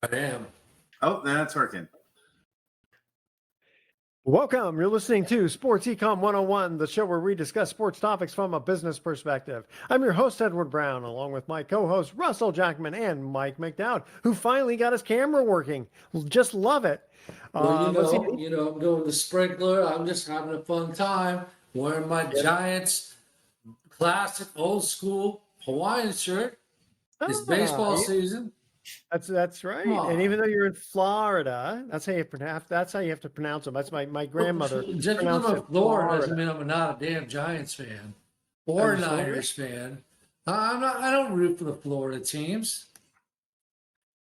I am. Oh, that's working. Welcome. You're listening to Sports Econ 101, the show where we discuss sports topics from a business perspective. I'm your host, Edward Brown, along with my co-host, Russell Jackman, and Mike McDowd, who finally got his camera working. Just love it. Well, I'm doing the sprinkler. I'm just having a fun time wearing my Giants classic old school Hawaiian shirt. It's baseball season. That's right. And even though you're in Florida, that's how you have to pronounce them. That's my grandmother. Just because I'm in Florida doesn't mean I'm not a damn Giants fan or a Niners fan. I don't root for the Florida teams.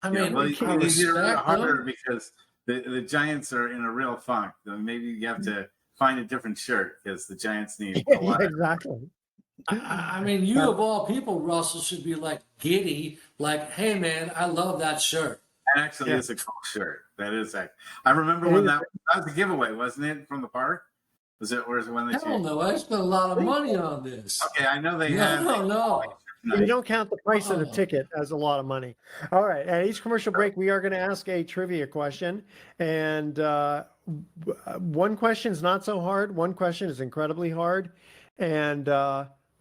I mean, well, I respect harder them. because the Giants are in a real funk. So maybe you have to find a different shirt because the Giants need a lot. Exactly. I mean, you of all people, Russell, should be like giddy, like, hey, man, I love that shirt. That actually is a cool shirt. That is. I remember when that was a giveaway, wasn't it, from the park? Was it, or is it when they I don't know. I spent a lot of money on this. Okay, I know they have. No. You don't count the price of the ticket as a lot of money. All right. At each commercial break, we are going to ask a trivia question. And one question is not so hard. One question is incredibly hard. And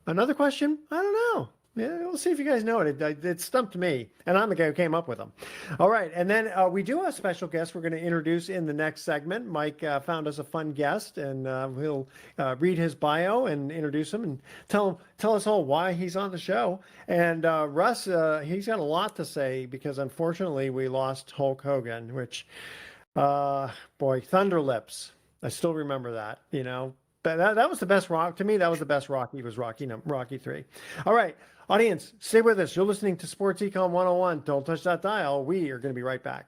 another question, I don't know. Yeah, we'll see if you guys know it. It stumped me, and I'm the guy who came up with them. All right, and then we do have a special guest we're going to introduce in the next segment. Mike found us a fun guest, and he'll read his bio and introduce him and tell us all why he's on the show. And Russ, he's got a lot to say because unfortunately we lost Hulk Hogan, which, boy, Thunder Lips. I still remember that, you know. But that was the best Rock. To me, that was the best Rocky, was Rocky 3. All right, audience, stay with us. You're listening to Sports Econ 101. Don't touch that dial. We are going to be right back.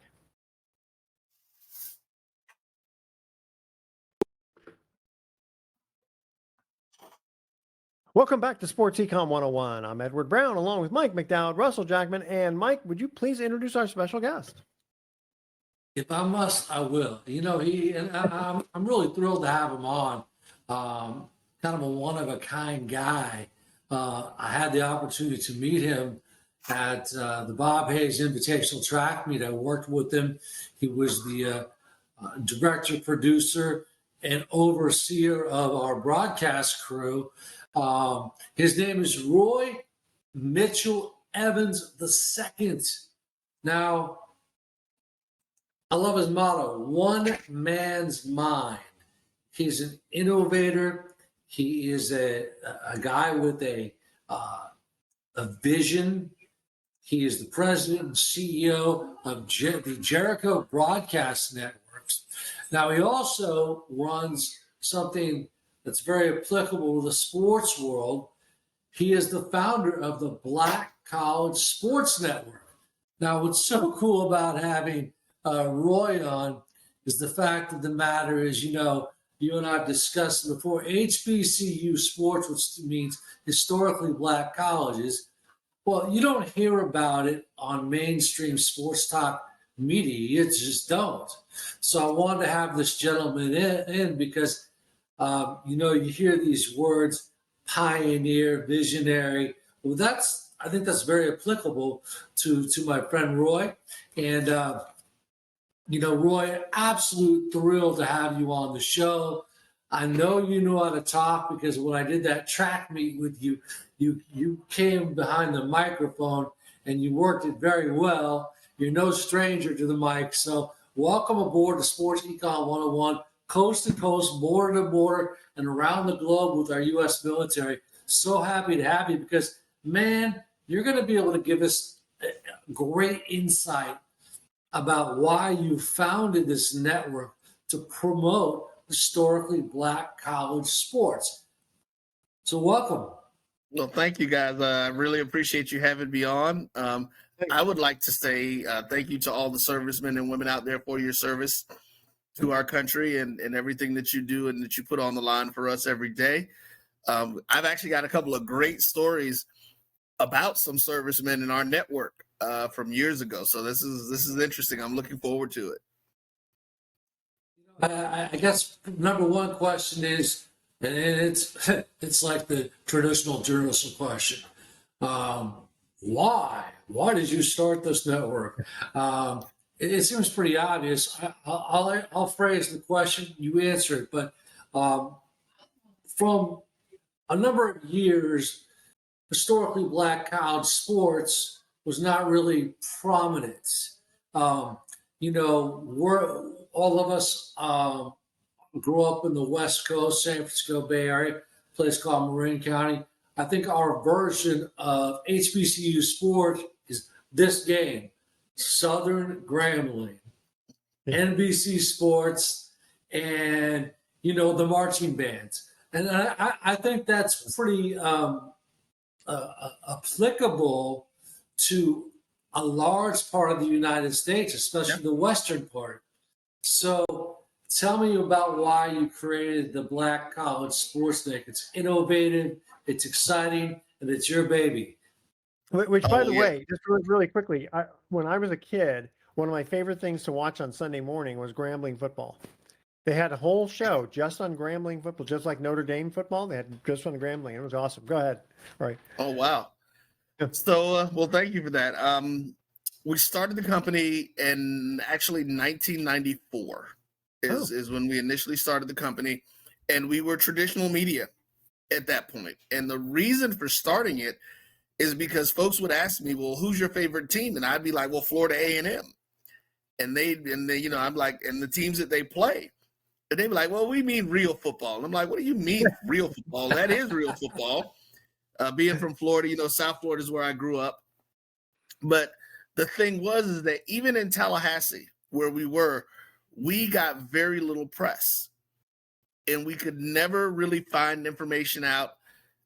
Welcome back to Sports Econ 101. I'm Edward Brown, along with Mike McDowd, Russell Jackman, and Mike, would you please introduce our special guest? If I must, I will. You know, I'm really thrilled to have him on. Kind of a one-of-a-kind guy. I had the opportunity to meet him at the Bob Hayes Invitational Track Meet. I worked with him. He was the director, producer, and overseer of our broadcast crew. His name is Roy Mitchell Eavins II. Now, I love his motto, one man's mind. He's an innovator. He is a guy with a vision. He is the president and CEO of the Jericho Broadcast Networks. Now, he also runs something that's very applicable to the sports world. He is the founder of the Black College Sports Network. Now, what's so cool about having Roy on is the fact of the matter is, you know, you and I have discussed before, HBCU sports, which means historically black colleges. Well, you don't hear about it on mainstream sports talk media. You just don't. So I wanted to have this gentleman in because, you hear these words, pioneer, visionary. Well, I think that's very applicable to my friend Roy. And, Roy, absolute thrill to have you on the show. I know you know how to talk because when I did that track meet with you, you came behind the microphone and you worked it very well. You're no stranger to the mic. So welcome aboard to Sports Econ 101, coast to coast, border to border, and around the globe with our U.S. military. So happy to have you because, man, you're going to be able to give us great insight about why you founded this network to promote historically black college sports. So welcome. Well, thank you guys. I really appreciate you having me on. I would like to say thank you to all the servicemen and women out there for your service to our country and everything that you do and that you put on the line for us every day. I've actually got a couple of great stories about some servicemen in our network from years ago. So this is interesting. I'm looking forward to it. I guess number one question is, and it's like the traditional journalism question. why? Why did you start this network? It seems pretty obvious. I'll phrase the question, you answer it, but from a number of years, historically black college sports was not really prominent. Um, we're all of us grew up in the West Coast, San Francisco Bay Area, a place called Marin County. I think our version of HBCU sport is this game, Southern Grambling, NBC Sports, and the marching bands. And I think that's pretty applicable to a large part of the United States, especially the western part. So tell me about why you created the Black College Sports League. It's innovative, it's exciting, and it's your baby. Which, by the way, just really quickly, when I was a kid, one of my favorite things to watch on Sunday morning was Grambling football. They had a whole show just on Grambling football, just like Notre Dame football. They had just on Grambling. It was awesome. Go ahead. All right. Oh, wow. So, well, thank you for that. We started the company in actually 1994 is when we initially started the company, and we were traditional media at that point. And the reason for starting it is because folks would ask me, well, who's your favorite team? And I'd be like, well, Florida A&M. And they, I'm like, and the teams that they play. And they'd be like, well, we mean real football. And I'm like, what do you mean real football? That is real football. Being from Florida, South Florida is where I grew up. But the thing is that even in Tallahassee, where we were, we got very little press. And we could never really find information out.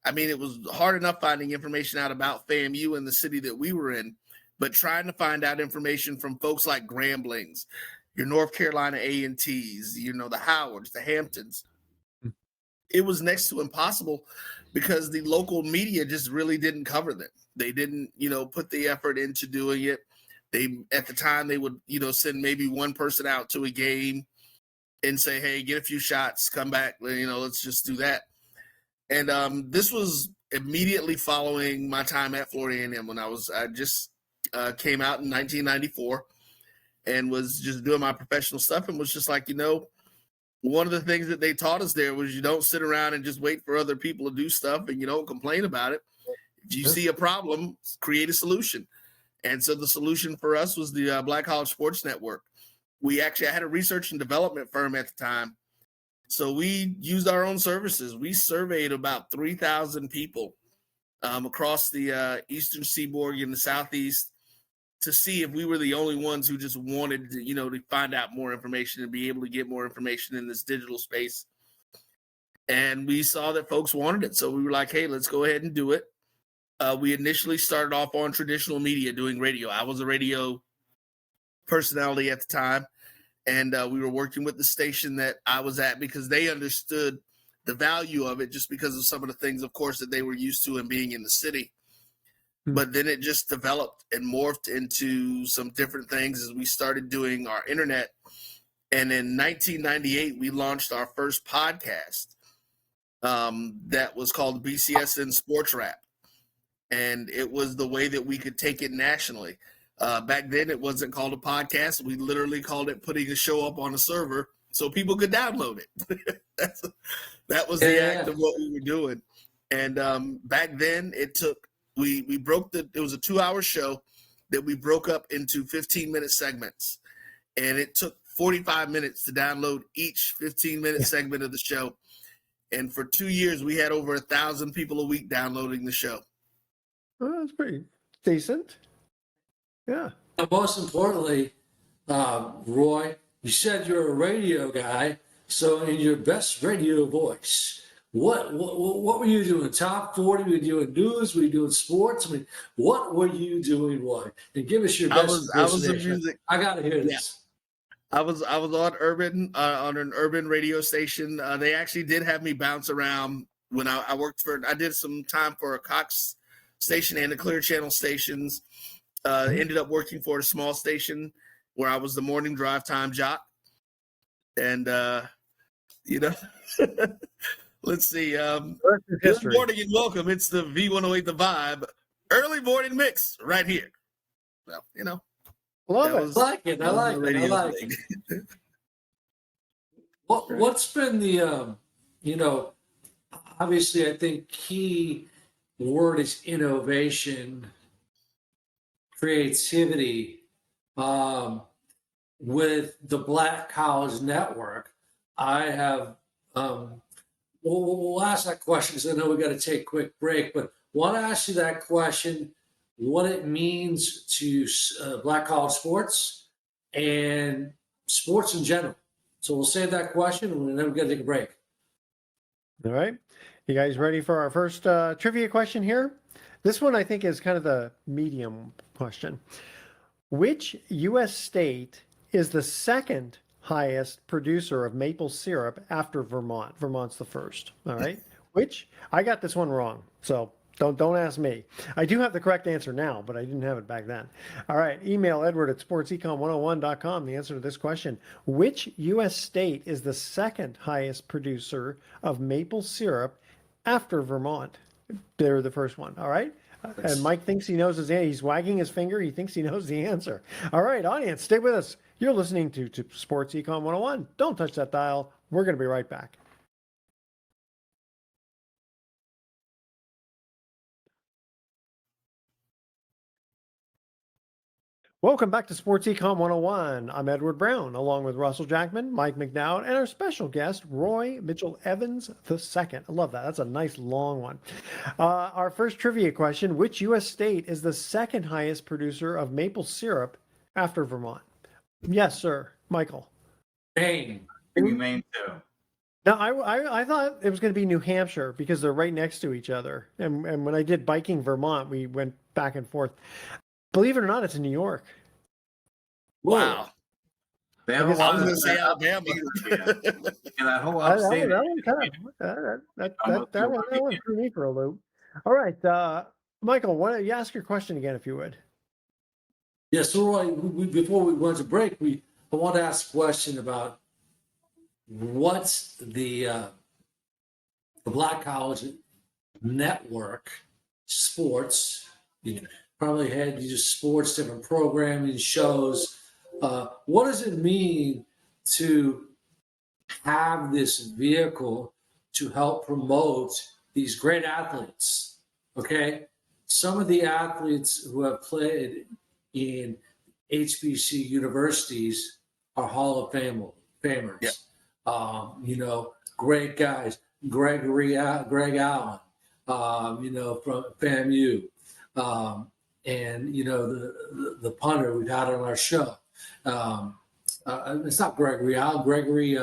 I mean, it was hard enough finding information out about FAMU and the city that we were in, but trying to find out information from folks like Gramblings, your North Carolina A&Ts, the Howards, the Hamptons, it was next to impossible because the local media just really didn't cover them. They didn't, put the effort into doing it. At the time, they would, send maybe one person out to a game and say, hey, get a few shots, come back, let's just do that. And this was immediately following my time at Florida A&M when I just came out in 1994 and was just doing my professional stuff and was just like, one of the things that they taught us there was you don't sit around and just wait for other people to do stuff and you don't complain about it. If you see a problem, create a solution. And so the solution for us was the Black College Sports Network. We actually had a research and development firm at the time. So we used our own services. We surveyed about 3,000 people across the Eastern Seaboard and the Southeast to see if we were the only ones who just wanted to, to find out more information and be able to get more information in this digital space. And we saw that folks wanted it. So we were like, hey, let's go ahead and do it. We initially started off on traditional media doing radio. I was a radio personality at the time. And we were working with the station that I was at because they understood the value of it just because of some of the things, of course, that they were used to and being in the city. But then it just developed and morphed into some different things as we started doing our internet. And in 1998, we launched our first podcast that was called BCSN Sports Rap. And it was the way that we could take it nationally. Back then, it wasn't called a podcast. We literally called it putting a show up on a server so people could download it. That was the act of what we were doing. And back then, we broke it was a 2-hour show that we broke up into 15-minute segments. And it took 45 minutes to download each 15-minute segment of the show. And for 2 years, we had over 1,000 people a week downloading the show. Oh, that's pretty decent. Yeah. And most importantly, Roy, you said you're a radio guy. So in your best radio voice, what were you doing? Top 40? Were you doing news? Were you doing sports? I mean, what were you doing, Roy? And give us your best. I was in music. I got to hear this. I was on on an urban radio station. They actually did have me bounce around when I worked I did some time for a Cox station and the Clear Channel stations. Ended up working for a small station where I was the morning drive time jock. And, let's see. Good morning and welcome. It's the V108 The Vibe. Early morning mix right here. Well, Love that it. was I like it. I that was like my it. I radio like thing. it. What's been the obviously I think key word is innovation, creativity. Um, with the Black College Network, I have. We'll ask that question because I know we got to take a quick break, but want to ask you that question: what it means to Black College sports and sports in general. So we'll save that question, and then we got to take a break. All right. You guys ready for our first trivia question here? This one I think is kind of the medium question. Which U.S. state is the second highest producer of maple syrup after Vermont? Vermont's the first. All right. Which I got this one wrong. So don't ask me. I do have the correct answer now, but I didn't have it back then. All right. Email Edward at sportsecon101.com. The answer to this question: which U.S. state is the second highest producer of maple syrup after Vermont? They're the first one. All right. And Mike thinks he knows his answer. He's wagging his finger. He thinks he knows the answer. All right, audience, stay with us. You're listening to Sports Econ 101. Don't touch that dial. We're going to be right back. Welcome back to Sports Econ 101. I'm Edward Brown, along with Russell Jackman, Mike McDowd, and our special guest, Roy Mitchell Evans II. I love that. That's a nice long one. Our first trivia question: which U.S. state is the second highest producer of maple syrup after Vermont? Yes, sir. Michael. Maine. Maybe Maine too. Now, I thought it was going to be New Hampshire because they're right next to each other. And when I did Biking Vermont, we went back and forth. Believe it or not, it's in New York. Wow. They have I a guess lot I was of going to say Alabama. and that whole That upstate. one kind of that one threw me for a loop. All right, Michael, why don't you ask your question again, if you would? Yeah, so Roy, before we went to break, I want to ask a question about what's the Black College Network sports. You probably had you just sports, different programming shows. What does it mean to have this vehicle to help promote these great athletes? Okay, some of the athletes who have played in HBC universities are Hall of Famers. Yeah. Great guys. Greg Allen, from FAMU, and the punter we've had on our show. It's not Gregory Allen. Gregory,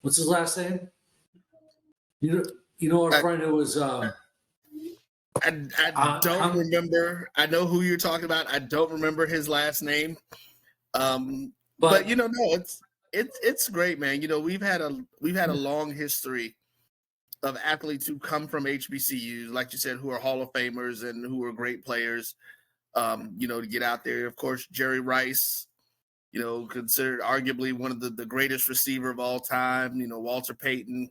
what's his last name? Our friend who was. I don't remember. I know who you're talking about. I don't remember his last name. But no, it's great, man. We've had a long history of athletes who come from HBCUs, like you said, who are Hall of Famers and who are great players. To get out there. Of course, Jerry Rice, considered arguably one of the greatest receiver of all time. Walter Payton.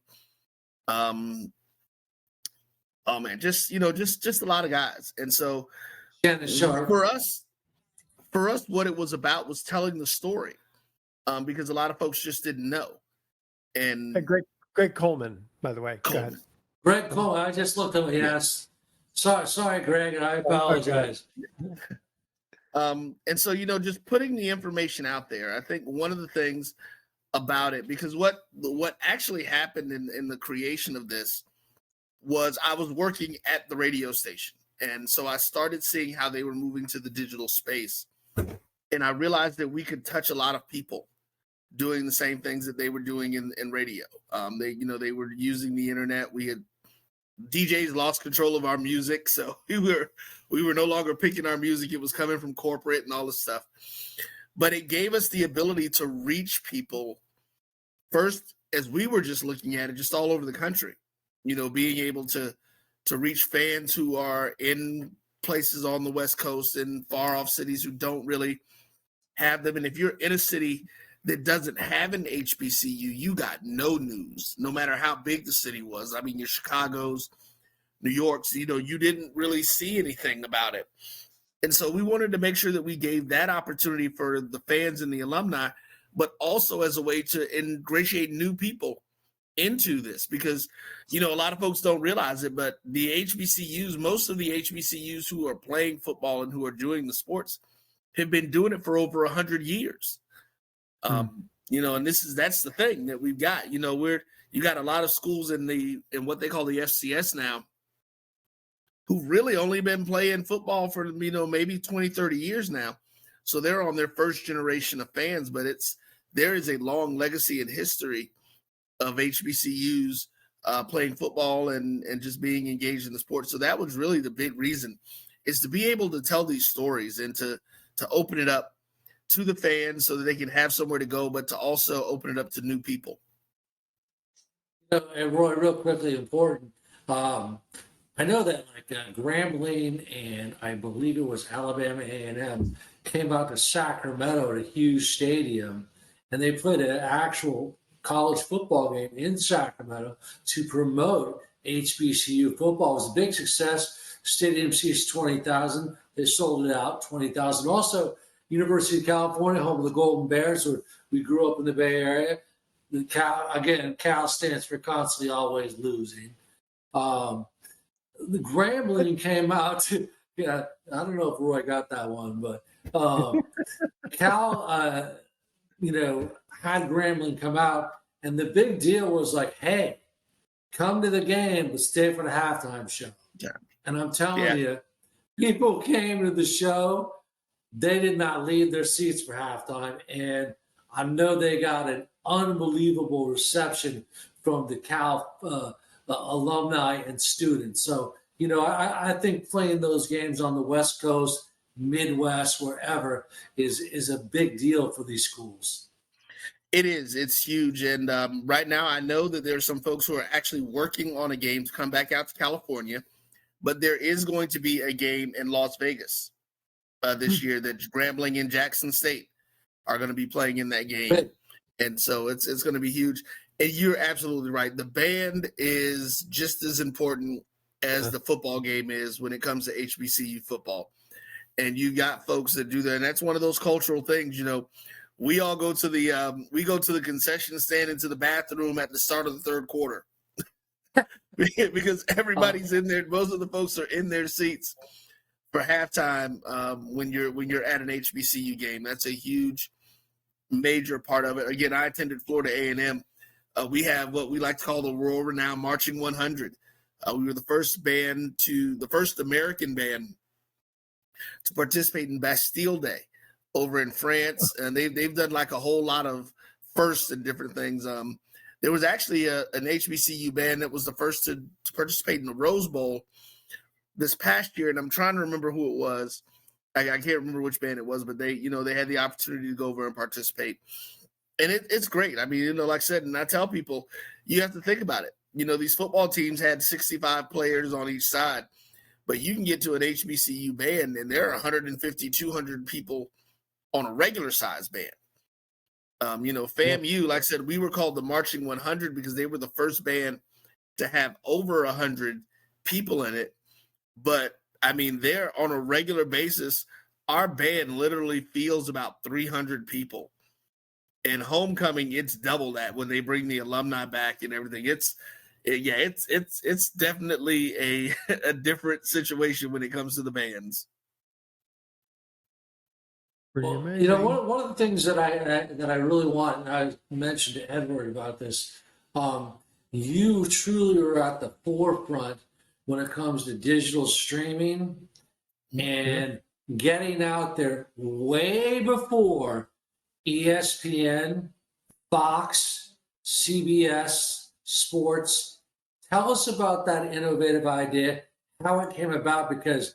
Oh man, just a lot of guys. And so for us, what it was about was telling the story, because a lot of folks just didn't know. And Greg Coleman, by the way. Coleman. Go ahead. Greg Coleman. I just looked at him. Yes. Sorry, Greg, and I apologize. And so just putting the information out there. I think one of the things about it, because what actually happened in the creation of this was I was working at the radio station. And so I started seeing how they were moving to the digital space. And I realized that we could touch a lot of people doing the same things that they were doing in radio. They were using the internet. We had DJs lost control of our music. So we were no longer picking our music. It was coming from corporate and all this stuff. But it gave us the ability to reach people first, as we were just looking at it, just all over the country. Being able to reach fans who are in places on the West Coast and far off cities who don't really have them. And if you're in a city that doesn't have an HBCU, you got no news, no matter how big the city was. I mean, your Chicago's, New Yorks, you didn't really see anything about it. And so we wanted to make sure that we gave that opportunity for the fans and the alumni, but also as a way to ingratiate new people into this, because a lot of folks don't realize it, but the HBCUs, most of the HBCUs who are playing football and who are doing the sports have been doing it for over 100 years. And that's the thing that we've got. You got a lot of schools in what they call the FCS now who really only been playing football for maybe 20, 30 years now. So they're on their first generation of fans, but there is a long legacy and history of HBCUs playing football and just being engaged in the sport. So that was really the big reason, is to be able to tell these stories and to open it up to the fans so that they can have somewhere to go, but to also open it up to new people. And Roy, real quickly, important. I know that Grambling and I believe it was Alabama A&M came out to Sacramento at a huge stadium, and they played an actual college football game in Sacramento to promote HBCU football. It was a big success. Stadium seats 20,000. They sold it out, 20,000. Also, University of California, home of the Golden Bears, where we grew up in the Bay Area. Cal stands for constantly always losing. The Grambling came out to, I don't know if Roy got that one, but Cal, had Grambling come out, and the big deal was hey, come to the game, but stay for the halftime show. Yeah. And I'm telling you, people came to the show. They did not leave their seats for halftime, and I know they got an unbelievable reception from the Cal alumni and students. So, I think playing those games on the West Coast, Midwest, wherever is a big deal for these schools. It is. It's huge. And right now, I know that there's some folks who are actually working on a game to come back out to California, but there is going to be a game in Las Vegas this year that Grambling and Jackson State are going to be playing in that game. Right. And so it's going to be huge. And you're absolutely right. The band is just as important as the football game is when it comes to HBCU football. And you got folks that do that. And that's one of those cultural things, we all go to the concession stand into the bathroom at the start of the third quarter because everybody's in there. Most of the folks are in their seats for halftime when you're at an HBCU game. That's a huge, major part of it. Again, I attended Florida A&M. We have what we like to call the world-renowned Marching 100. We were the first American band to participate in Bastille Day over in France, and they've done a whole lot of firsts and different things. There was actually an HBCU band that was the first to participate in the Rose Bowl this past year, and I'm trying to remember who it was. I can't remember which band it was, but they had the opportunity to go over and participate. And it's great. I mean, like I said, and I tell people, you have to think about it. These football teams had 65 players on each side, but you can get to an HBCU band and there are 150, 200 people on a regular size band. FAMU, like I said, we were called the Marching 100 because they were the first band to have over 100 people in it. But I mean, they're on a regular basis. Our band literally fields about 300 people. And homecoming, it's double that when they bring the alumni back and everything. It's definitely a different situation when it comes to the bands. Pretty Well, amazing. one of the things that I really want, and I mentioned to Edward about this, you truly are at the forefront when it comes to digital streaming and getting out there way before ESPN, Fox, CBS Sports. Tell us about that innovative idea, how it came about, because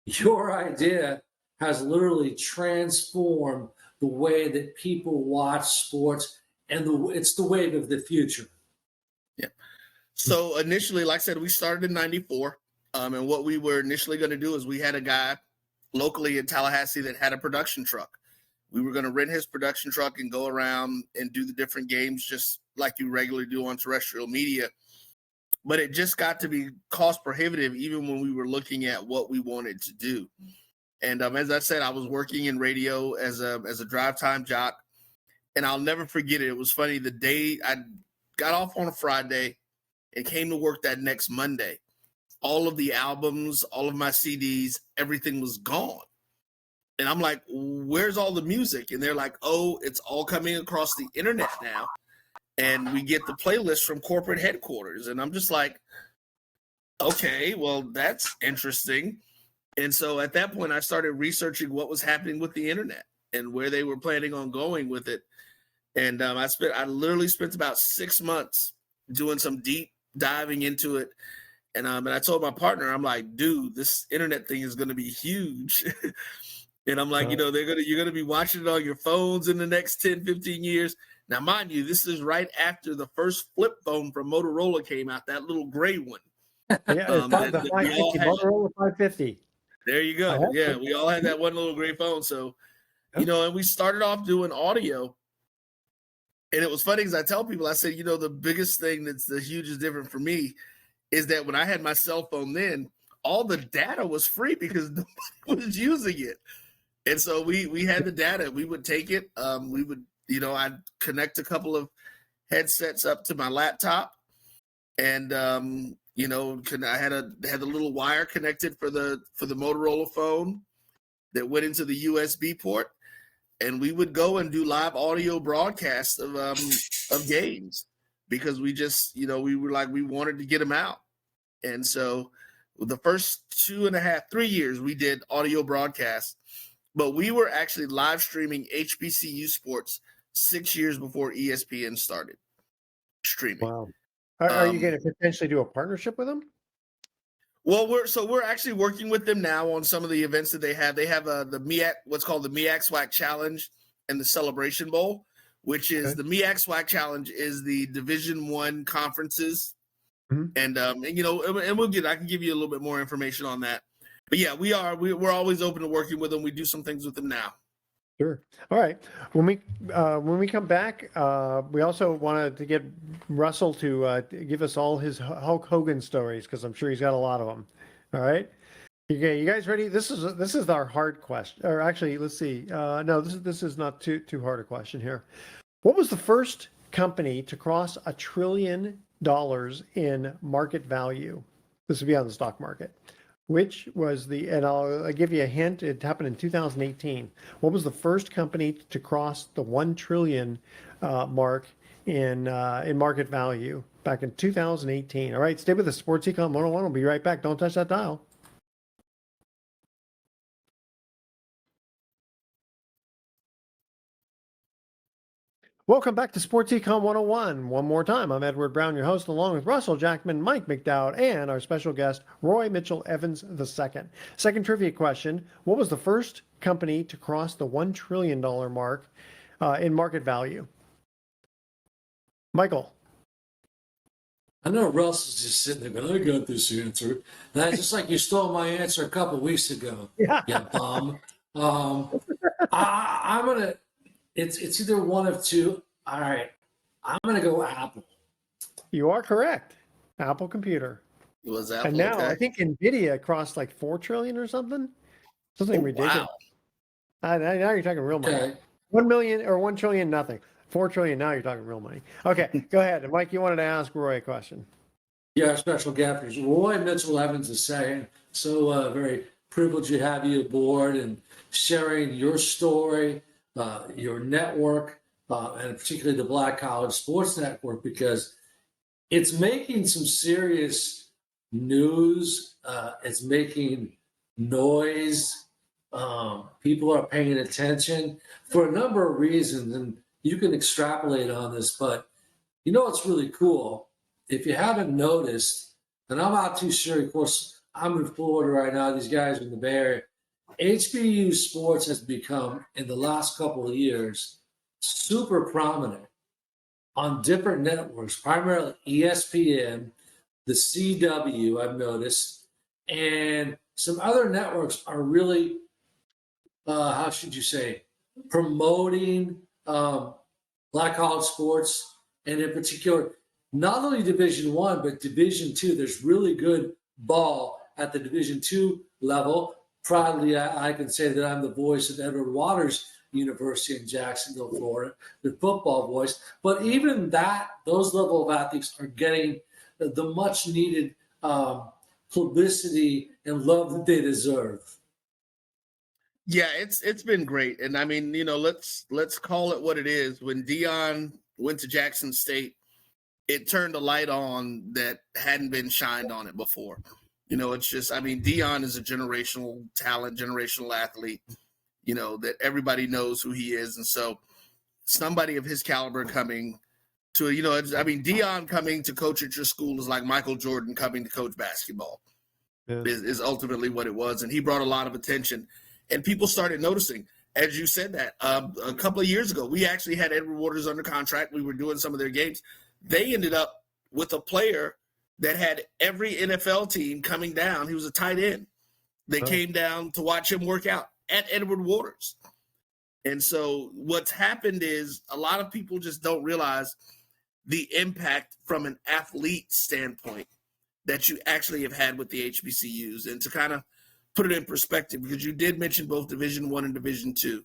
your idea has literally transformed the way that people watch sports, and it's the wave of the future. Yeah. So initially, like I said, we started in '94, and what we were initially going to do is we had a guy locally in Tallahassee that had a production truck. We were going to rent his production truck and go around and do the different games just like you regularly do on terrestrial media. but it just got to be cost prohibitive even when we were looking at what we wanted to do. And as I said, I was working in radio as a drive time jock, and I'll never forget it. It was funny, the day I got off on a Friday and came to work that next Monday, all of the albums, all of my CDs, everything was gone. And I'm like, where's all the music? And they're like, oh, it's all coming across the internet now. And we get the playlist from corporate headquarters. And I'm just like, okay, well, that's interesting. And so at that point, I started researching what was happening with the internet and where they were planning on going with it. And I literally spent about 6 months doing some deep diving into it. And I told my partner, I'm like, dude, this internet thing is going to be huge. And I'm like, you're going to be watching it on your phones in the next 10, 15 years. Now, mind you, this is right after the first flip phone from Motorola came out, that little gray one. Yeah, the 550, Motorola 550. There you go. Yeah, we all had that one little gray phone. So, and we started off doing audio. And it was funny because I tell people, I said, the biggest thing that's the hugest difference for me is that when I had my cell phone then, all the data was free because nobody was using it. And so we had the data. We would take it. We would, I'd connect a couple of headsets up to my laptop, and I had a little wire connected for the Motorola phone that went into the USB port, and we would go and do live audio broadcasts of games because we just we were like, we wanted to get them out. And so the first 3 years we did audio broadcasts, but we were actually live streaming HBCU sports 6 years before ESPN started streaming. Wow. Are you going to potentially do a partnership with them? Well, we're actually working with them now on some of the events that they have. They have the MEAC, what's called the MEAC SWAC Challenge and the Celebration Bowl, which is the MEAC SWAC Challenge is the Division I conferences. Mm-hmm. And I can give you a little bit more information on that. But yeah, we're always open to working with them. We do some things with them now. Sure. All right. When we come back, we also wanted to get Russell to give us all his Hulk Hogan stories because I'm sure he's got a lot of them. All right. Okay, you guys ready? This is our hard question. Or actually, let's see. No, this is not too hard a question here. What was the first company to cross $1 trillion in market value? This would be on the stock market. Which was and I'll give you a hint, it happened in 2018. What was the first company to cross the 1 trillion mark in market value back in 2018? All right, stay with us. Sports Econ 101. We'll be right back. Don't touch that dial. Welcome back to Sports Econ 101. One more time, I'm Edward Brown, your host, along with Russell Jackman, Mike McDowd, and our special guest, Roy Mitchell Evans II. Second trivia question, what was the first company to cross the $1 trillion mark in market value? Michael. I know Russ is just sitting there going, I got this answer. That's just like you stole my answer a couple of weeks ago. Yeah. You bum. I'm going to... It's either one of two. All right. I'm going to go Apple. You are correct. Apple Computer. It was Apple. And now I think NVIDIA crossed like 4 trillion or something. Something ridiculous. Wow. Now you're talking real money. Okay. 1 million or 1 trillion, nothing. 4 trillion, now you're talking real money. Okay, go ahead. Mike, you wanted to ask Roy a question. Yeah, our special guest is Roy Mitchell Evans II. So very privileged to have you aboard and sharing your story, your network, and particularly the Black College Sports Network, because it's making some serious news. It's making noise. People are paying attention for a number of reasons, and you can extrapolate on this, but you know what's really cool? If you haven't noticed, and I'm not too sure, of course, I'm in Florida right now, these guys are in the Bay Area. HBU sports has become, in the last couple of years, super prominent on different networks, primarily ESPN, the CW, I've noticed, and some other networks are really, how should you say, promoting Black College sports, and in particular, not only Division One, but Division Two. There's really good ball at the Division Two level. Proudly, I can say that I'm the voice of Edward Waters University in Jacksonville, Florida, the football voice. But even those level of athletes are getting the much needed publicity and love that they deserve. Yeah, it's been great, and I mean, let's call it what it is. When Deion went to Jackson State, it turned a light on that hadn't been shined on it before. It's just, I mean, Deion is a generational talent, generational athlete. That everybody knows who he is, and so somebody of his caliber coming to, Deion coming to coach at your school is like Michael Jordan coming to coach basketball. Yeah. Is ultimately what it was, and he brought a lot of attention. And people started noticing, as you said that, a couple of years ago, we actually had Edward Waters under contract. We were doing some of their games. They ended up with a player that had every NFL team coming down. He was a tight end. They came down to watch him work out at Edward Waters. And so what's happened is a lot of people just don't realize the impact from an athlete standpoint that you actually have had with the HBCUs. And to kind of put it in perspective, because you did mention both Division I and Division II.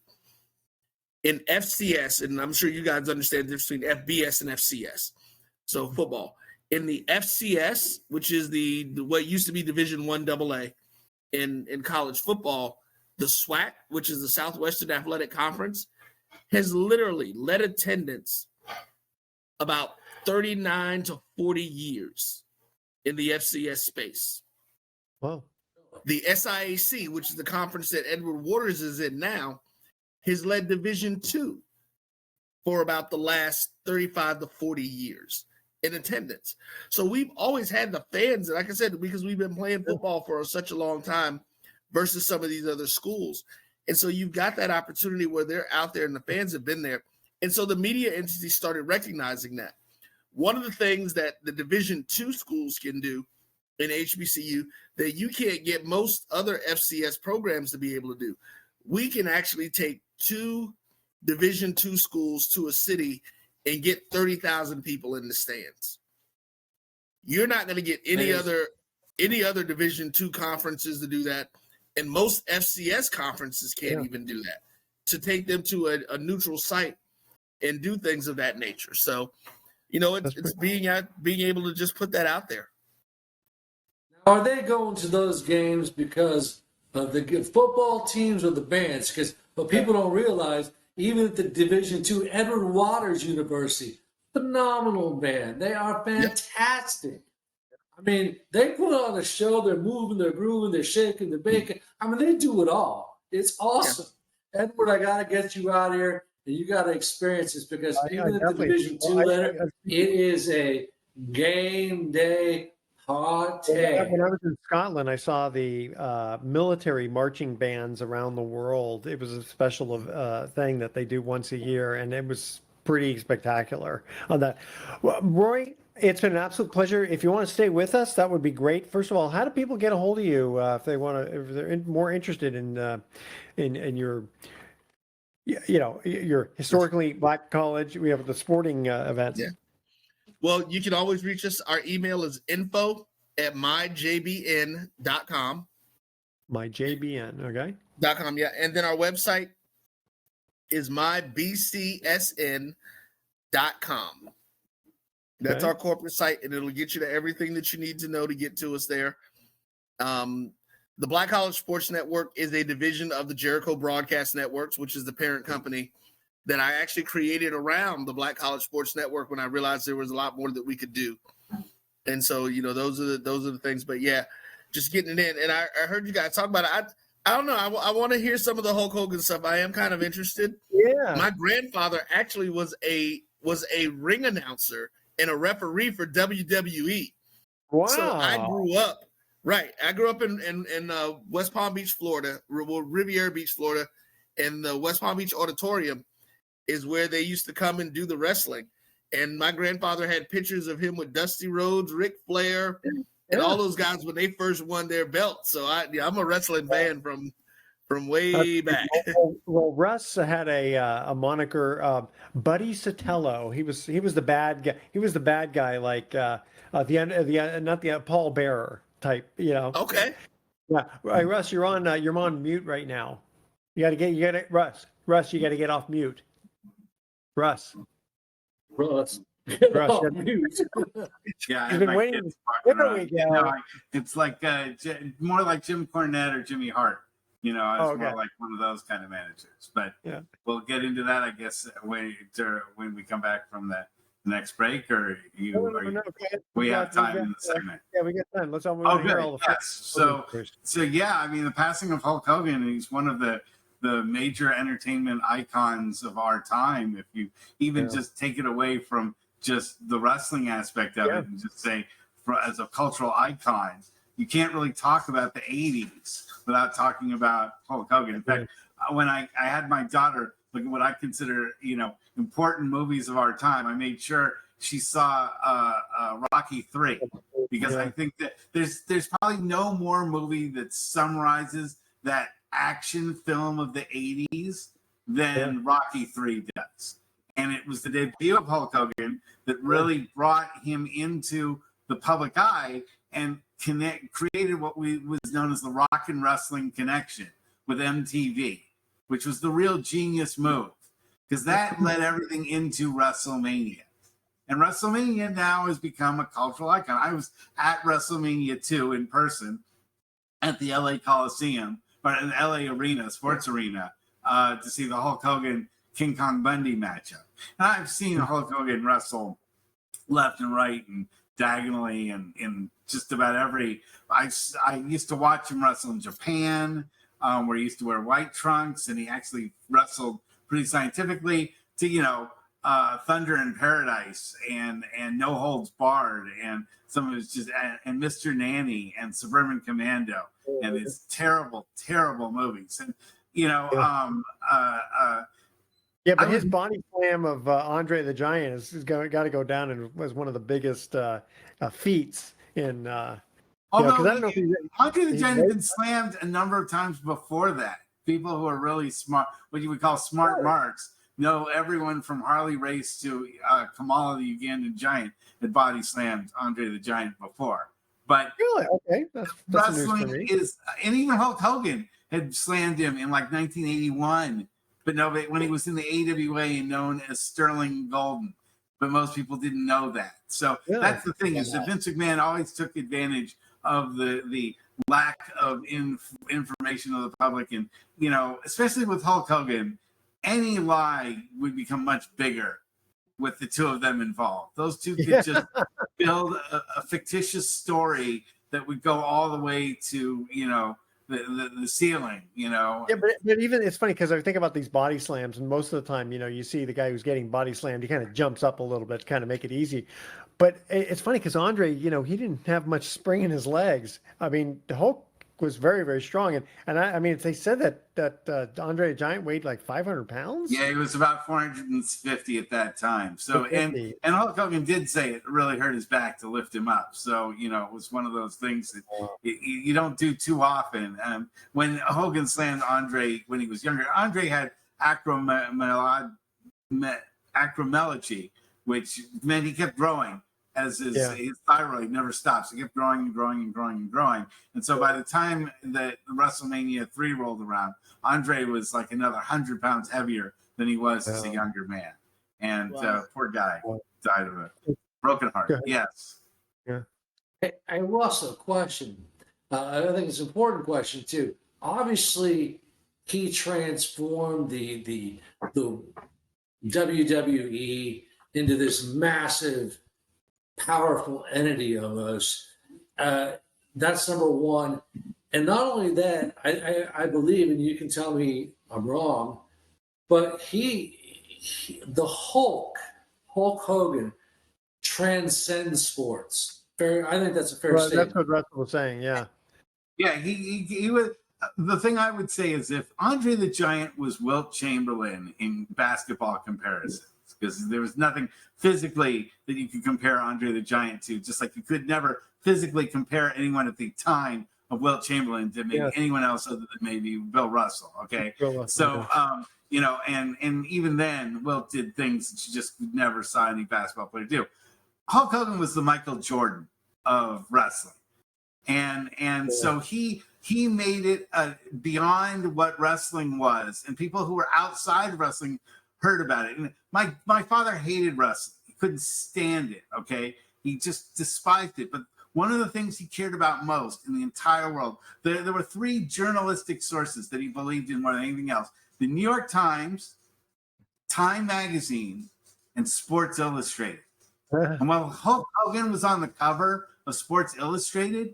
In FCS, and I'm sure you guys understand the difference between FBS and FCS, so football. In the FCS, which is the what used to be Division I AA in college football, the SWAC, which is the Southwestern Athletic Conference, has literally led attendance about 39 to 40 years in the FCS space. Wow. The SIAC, which is the conference that Edward Waters is in now, has led Division II for about the last 35 to 40 years in attendance. So we've always had the fans, and like I said, because we've been playing football for such a long time versus some of these other schools. And so you've got that opportunity where they're out there and the fans have been there. And so the media entities started recognizing that. One of the things that the Division II schools can do in HBCU that you can't get most other FCS programs to be able to do, we can actually take 2 Division II schools to a city and get 30,000 people in the stands. You're not going to get any other Division II conferences to do that, and most FCS conferences can't even do that, to take them to a neutral site and do things of that nature. So, it's being able to just put that out there. Are they going to those games because of the football teams or the bands? Because what people don't realize, even at the Division II, Edward Waters University, phenomenal band. They are fantastic. Yep. I mean, they put on a show. They're moving, they're grooving, they're shaking, they're baking. I mean, they do it all. It's awesome. Yeah. Edward, I got to get you out here, and you got to experience this, because even at the Division II letter, it is a game day party. When I was in Scotland, I saw the military marching bands around the world. It was a special thing that they do once a year, and it was pretty spectacular on that. Well, Roy, it's been an absolute pleasure. If you want to stay with us, that would be great. First of all, how do people get a hold of you if they're more interested in your, your historically Black college? We have the sporting events. Yeah. Well, you can always reach us. Our email is info@myjbn.com. MyJBN, okay. .com, yeah. And then our website is mybcsn.com. That's our corporate site, and it'll get you to everything that you need to know to get to us there. The Black College Sports Network is a division of the Jericho Broadcast Networks, which is the parent company that I actually created around the Black College Sports Network when I realized there was a lot more that we could do. And so, those are the things. But yeah, just getting it in. And I heard you guys talk about it. I don't know. I want to hear some of the Hulk Hogan stuff. I am kind of interested. Yeah. My grandfather actually was a ring announcer and a referee for WWE. Wow. So I grew up in West Palm Beach, Florida, Riviera Beach, Florida, and the West Palm Beach Auditorium is where they used to come and do the wrestling. And my grandfather had pictures of him with Dusty Rhodes, Ric Flair, and all those guys when they first won their belt. So I'm a wrestling fan from from way back. Well, Russ had a moniker, Buddy Sotelo. He was the bad guy. He was the bad guy, like not the Paul Bearer type. Okay. Yeah. Hey, Russ, you're on mute right now. You got to Russ, you got to get off mute. Russ. Russ. Russ, Yeah, I he's have been my waiting. kids There walking we around. go. No, it's like more like Jim Cornette or Jimmy Hart. I was more like one of those kind of managers. But Yeah. we'll get into that, I guess, when we come back from the next break, or we have time in the segment. Yeah, we got time. Let's all move Oh, hear good. all the Yes. So yeah, I mean, the passing of Hulk Hogan, he's one of the major entertainment icons of our time. If you even just take it away from just the wrestling aspect of it and just say, as a cultural icon, you can't really talk about the 80s without talking about Hulk Hogan. In fact, when I had my daughter look at what I consider, important movies of our time, I made sure she saw Rocky III, because I think that there's probably no more movie that summarizes that action film of the 80s than Rocky III does. And it was the debut of Hulk Hogan that really brought him into the public eye and created what was known as the Rock and Wrestling Connection with MTV, which was the real genius move, because that led everything into WrestleMania. And WrestleMania now has become a cultural icon. I was at WrestleMania 2 in person at the LA Coliseum, or in the LA Arena, Sports Arena, to see the Hulk Hogan King Kong Bundy matchup. And I've seen Hulk Hogan wrestle left and right and diagonally and in just about every. I used to watch him wrestle in Japan, where he used to wear white trunks, and he actually wrestled pretty scientifically to Thunder in Paradise and No Holds Barred, and some of his and Mr. Nanny and Suburban Commando and his terrible movies. And but his body slam of Andre the Giant is got to go down and was one of the biggest feats in. Although Andre the Giant had been slammed a number of times before that. People who are really smart, what you would call smart marks, know everyone from Harley Race to Kamala the Ugandan Giant had body slammed Andre the Giant before. But really, okay, that's wrestling is, and even Hulk Hogan had slammed him in like 1981. But no, when he was in the AWA and known as Sterling Golden, but most people didn't know that. So that's the thing, is that Vince McMahon always took advantage of the lack of information of the public, and especially with Hulk Hogan, any lie would become much bigger with the two of them involved. Those two could just build a fictitious story that would go all the way to the ceiling. Yeah, but even it's funny because I think about these body slams, and most of the time, you see the guy who's getting body slammed, he kind of jumps up a little bit to kind of make it easy. But it's funny because Andre, he didn't have much spring in his legs. I mean, the Hulk was very, very strong, and I mean, they said that Andre the Giant weighed like 500 pounds. Yeah, he was about 450 at that time. So and Hulk Hogan did say it really hurt his back to lift him up. So it was one of those things that you don't do too often. When Hogan slammed Andre when he was younger, Andre had acromegaly, which meant he kept growing. As his thyroid never stops. It kept growing and growing and growing and growing. And so by the time that WrestleMania 3 rolled around, Andre was like another 100 pounds heavier than he was as a younger man. And poor guy died of a broken heart. Yes. Yeah. Hey, Russ, a question. I think it's an important question too. Obviously, he transformed the WWE into this massive, powerful entity almost. That's number one. And not only that, I believe, and you can tell me I'm wrong, but the Hulk Hogan transcends sports. I think that's a fair statement. That's what Russell was saying. Yeah. Yeah, he was. The thing I would say is, if Andre the Giant was Wilt Chamberlain in basketball comparisons, because there was nothing physically that you could compare Andre the Giant to, just like you could never physically compare anyone at the time of Wilt Chamberlain than maybe anyone else other than maybe Bill Russell. Okay, so you know, and even then, Wilt did things that you just never saw any basketball player do. Hulk Hogan was the Michael Jordan of wrestling, and so he made it beyond what wrestling was, and people who were outside of wrestling heard about it. And my father hated wrestling; he couldn't stand it. Okay, he just despised it. But one of the things he cared about most in the entire world, there were 3 journalistic sources that he believed in more than anything else: the New York Times, Time Magazine, and Sports Illustrated. And while Hulk Hogan was on the cover of Sports Illustrated,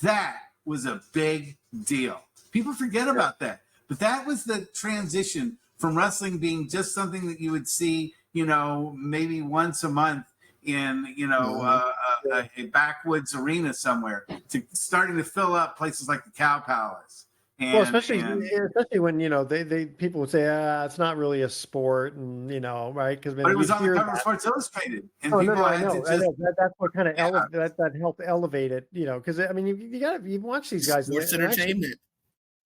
that was a big deal. People forget about that. But that was the transition from wrestling being just something that you would see, you know, maybe once a month in, you know, a backwoods arena somewhere, to starting to fill up places like the Cow Palace. And, well, especially when, you know, they people would say, it's not really a sport, and, you know, right? Because but it was on the cover of Sports Illustrated, and I people know. That's what kind of that helped elevate it, you know, because I mean, you watch these guys. Sports entertainment.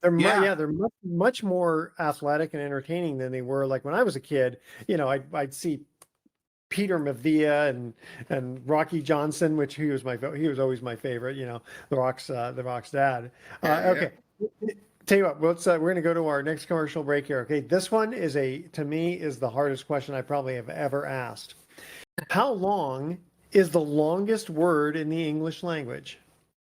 They're much more athletic and entertaining than they were like when I was a kid. You know, I'd see Peter Mavia and Rocky Johnson, which he was always my favorite. You know, the Rock's dad. Okay. Tell you what, we're going to go to our next commercial break here. Okay, this one to me is the hardest question I probably have ever asked. How long is the longest word in the English language?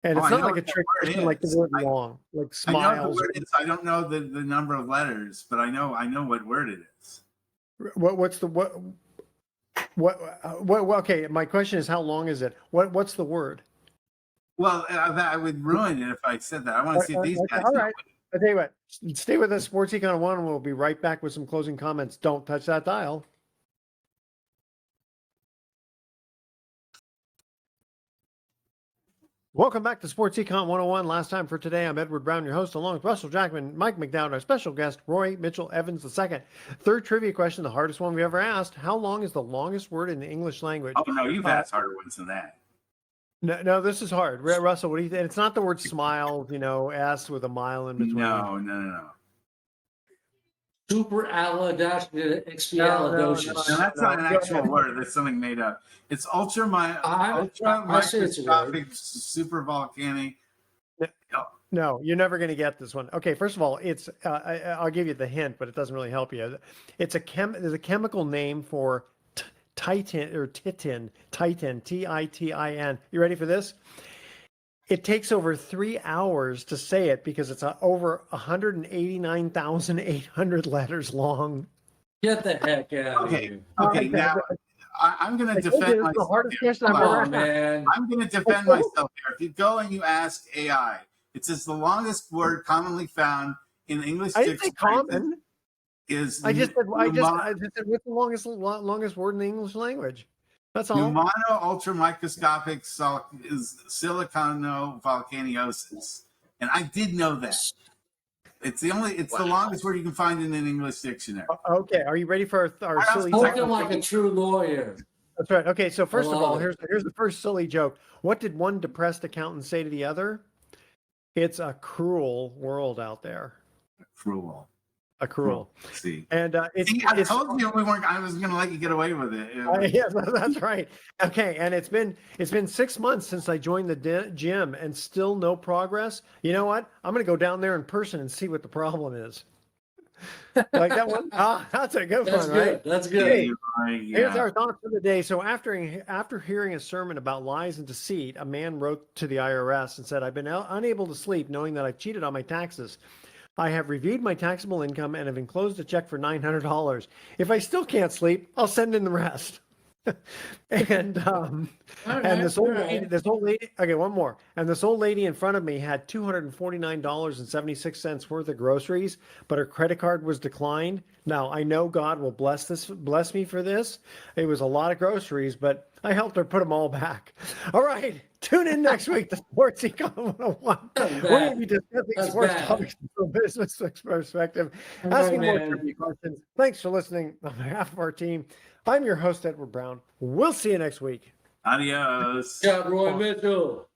And it's not like a trick question, like the word long, like smiles. I know the word is. I don't know the number of letters, but I know what word it is. Okay, my question is, how long is it? What's the word? Well, I would ruin it if I said that. I want to see if these guys. All right. I'll tell you what. Stay with us, Sports Econ 1, and we'll be right back with some closing comments. Don't touch that dial. Welcome back to Sports Econ 101. Last time for today, I'm Edward Brown, your host, along with Russell Jackman, Mike McDowd, our special guest, Roy Mitchell Evans II. Third trivia question, the hardest one we ever asked. How long is the longest word in the English language? Oh, no, you've asked harder ones than that. No, this is hard. Russell, what do you think? It's not the word smile, you know, S with a mile in between. No. Superalidocious. No, that's not an actual word. That's something made up. It's ultra microscopic supervolcanic. No, you're never going to get this one. Okay, first of all, it's I'll give you the hint, but it doesn't really help you. It's there's a chemical name for Titin, Titin. You ready for this? It takes over 3 hours to say it because it's over 189,800 letters long. Get the heck out of here. Okay, now I'm going to defend myself. The hardest question I've ever had. I'm going to defend myself here. If you go and you ask AI, it says the longest word commonly found in English dictionary. I didn't say common. I just said what's the longest word in the English language? That's all. Pneumano ultramicroscopic siliconovolcaniosis. And I did know that. It's the longest word you can find in an English dictionary. Okay, are you ready for our silly spoken like a true lawyer. That's right. Okay, so first of all, here's the first silly joke. What did one depressed accountant say to the other? It's a cruel world out there. Cruel. See, and I told you I was going to let you get away with it. Yeah, that's right. Okay, and it's been 6 months since I joined the gym, and still no progress. You know what? I'm going to go down there in person and see what the problem is. Like that one? That's a good one, right? That's good. Hey, here's our thoughts for the day. So after hearing a sermon about lies and deceit, a man wrote to the IRS and said, "I've been unable to sleep knowing that I've cheated on my taxes. I have reviewed my taxable income and have enclosed a check for $900. If I still can't sleep, I'll send in the rest." And this old lady, okay, one more. And this old lady in front of me had $249.76 worth of groceries, but her credit card was declined. Now I know God will bless me for this. It was a lot of groceries, but I helped her put them all back. All right. Tune in next week to Sports Econ 101. We're going to be discussing sports topics from a business perspective, asking more trivia questions. Thanks for listening on behalf of our team. I'm your host, Edward Brown. We'll see you next week. Adios. Good job, Roy Mitchell.